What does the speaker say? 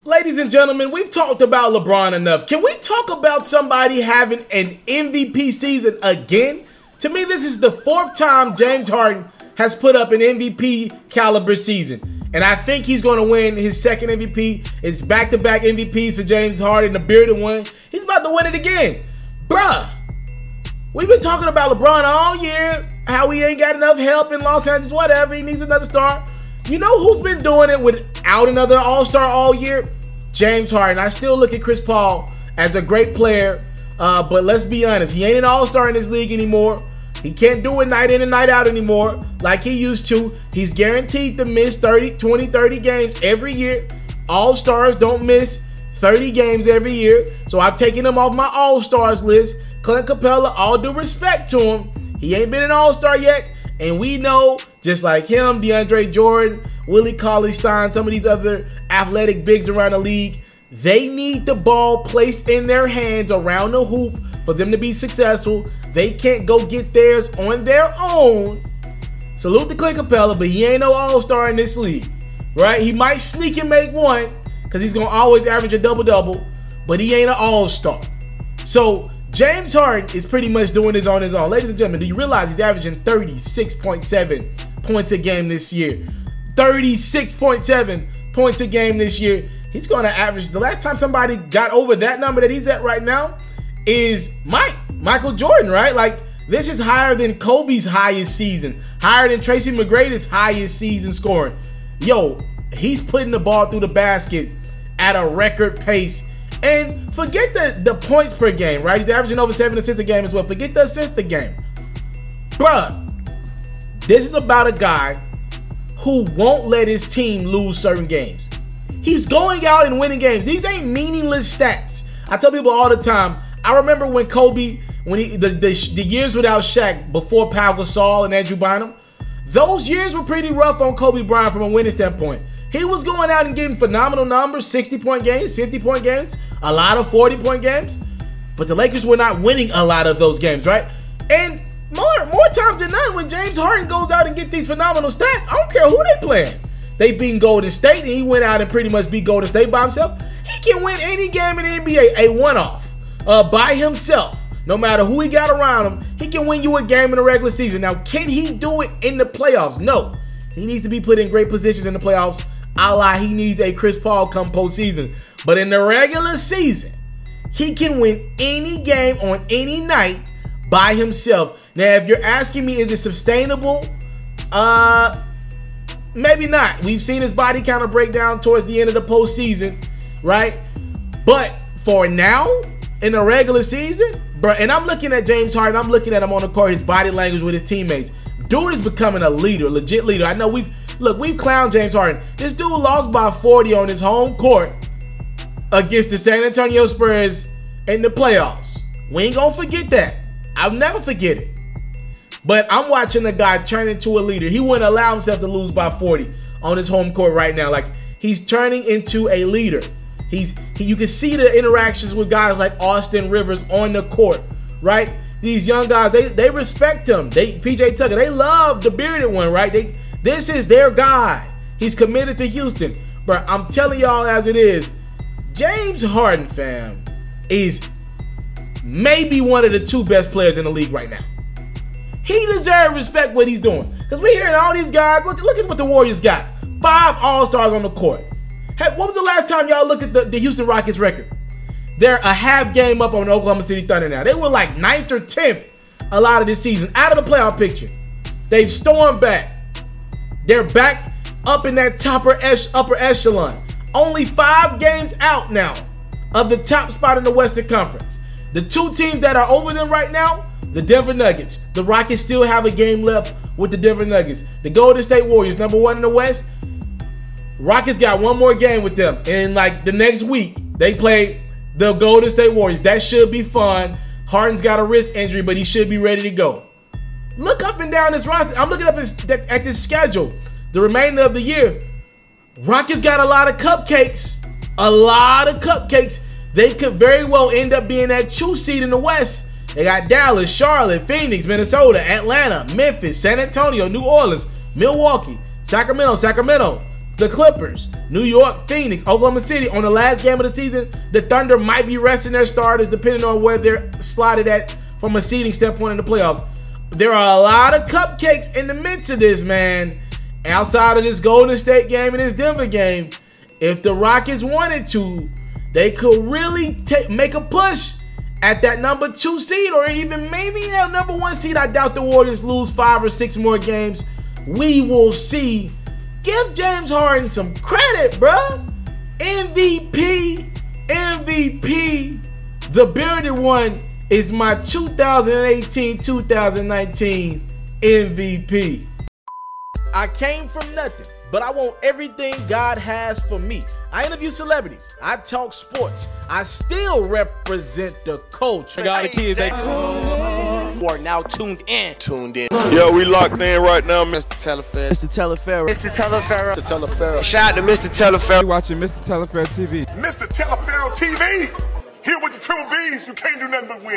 Ladies and gentlemen, we've talked about LeBron enough. Can we talk about somebody having an MVP season again? To me, this is the fourth time James Harden has put up an MVP caliber season. And I think he's going to win his second MVP. It's back-to-back MVPs for James Harden, the bearded one. He's about to win it again. Bruh, we've been talking about LeBron all year, how he ain't got enough help in Los Angeles, whatever. He needs another star. You know who's been doing it without another all-star all year? James Harden. I still look at Chris Paul as a great player, but let's be honest, he ain't an all-star in this league anymore. He can't do it night in and night out anymore like he used to. He's guaranteed to miss 30 games every year. All-stars don't miss 30 games every year, so I've taken him off my all-stars list. Clint Capella, all due respect to him, he ain't been an all-star yet, and we know, just like him, DeAndre Jordan, Willie Cauley-Stein, some of these other athletic bigs around the league, they need the ball placed in their hands around the hoop for them to be successful. They can't go get theirs on their own. Salute to Clint Capella, but he ain't no all-star in this league, right? He might sneak and make one because he's going to always average a double-double, but he ain't an all-star. So James Harden is pretty much doing this on his own. Ladies and gentlemen, do you realize he's averaging 36.7 points a game this year? 36.7 points a game this year. He's going to average, the last time somebody got over that number that he's at right now is Michael Jordan, right? Like, this is higher than Kobe's highest season, higher than Tracy McGrady's highest season scoring. Yo, he's putting the ball through the basket at a record pace. And forget the points per game, right? He's averaging over 7 assists a game as well. Forget the assists a game. Bruh, this is about a guy who won't let his team lose certain games. He's going out and winning games. These ain't meaningless stats. I tell people all the time, I remember when Kobe, the years without Shaq, before Pau Gasol and Andrew Bynum, those years were pretty rough on Kobe Bryant from a winning standpoint. He was going out and getting phenomenal numbers, 60-point games, 50-point games, a lot of 40-point games, but the Lakers were not winning a lot of those games, right? And more times than not, when James Harden goes out and get these phenomenal stats, I don't care who they playing. They beat Golden State, and he went out and pretty much beat Golden State by himself. He can win any game in the NBA, a one-off, by himself. No matter who he got around him, he can win you a game in the regular season. Now, can he do it in the playoffs? No. He needs to be put in great positions in the playoffs, a la he needs a Chris Paul come postseason. But in the regular season, he can win any game on any night by himself. Now, if you're asking me, is it sustainable? Maybe not. We've seen his body kind of break down towards the end of the postseason, right? But for now, in the regular season, bro, and I'm looking at James Harden, I'm looking at him on the court, his body language with his teammates. Dude is becoming a leader, legit leader. I know we've clowned James Harden. This dude lost by 40 on his home court against the San Antonio Spurs in the playoffs. We ain't gonna forget that. I'll never forget it. But I'm watching a guy turn into a leader. He wouldn't allow himself to lose by 40 on his home court right now. Like, he's turning into a leader. You can see the interactions with guys like Austin Rivers on the court, right? These young guys, they respect him. PJ Tucker, they love the bearded one, right? This is their guy. He's committed to Houston. But I'm telling y'all as it is, James Harden, fam, is maybe one of the 2 best players in the league right now. He deserves respect what he's doing. Because we're hearing all these guys, look at what the Warriors got. 5 All-Stars on the court. Hey, what was the last time y'all looked at the Houston Rockets record? They're a half game up on the Oklahoma City Thunder now. They were like 9th or 10th a lot of this season, out of the playoff picture. They've stormed back. They're back up in that upper echelon. Only 5 games out now of the top spot in the Western Conference. The 2 teams that are over them right now, the Denver Nuggets. The Rockets still have a game left with the Denver Nuggets. The Golden State Warriors, #1 in the West. Rockets got 1 more game with them. And like the next week, they play the Golden State Warriors. That should be fun. Harden's got a wrist injury, but he should be ready to go. Look up and down this roster. I'm looking up at this schedule. The remainder of the year, Rockets got a lot of cupcakes. A lot of cupcakes. They could very well end up being that 2 seed in the West. They got Dallas, Charlotte, Phoenix, Minnesota, Atlanta, Memphis, San Antonio, New Orleans, Milwaukee, Sacramento, the Clippers, New York, Phoenix, Oklahoma City. On the last game of the season, the Thunder might be resting their starters depending on where they're slotted at from a seeding standpoint in the playoffs. There are a lot of cupcakes in the midst of this, man. Outside of this Golden State game and this Denver game, if the Rockets wanted to, they could really make a push at that number 2 seed or even maybe that number 1 seed. I doubt the Warriors lose 5 or 6 more games. We will see. Give James Harden some credit, bruh. MVP. The bearded one is my 2018-2019 MVP. I came from nothing, but I want everything God has for me. I interview celebrities. I talk sports. I still represent the culture. I got the kids. You are now tuned in. Yeah, we locked in right now, Mr.Taliaferro. Mr.Taliaferro. Mr.Taliaferro. Mr. Shout out to Mr.Taliaferro. You're watching Mr.Taliaferro TV. Mr.Taliaferro TV. Here with the triple B's. You can't do nothing but win.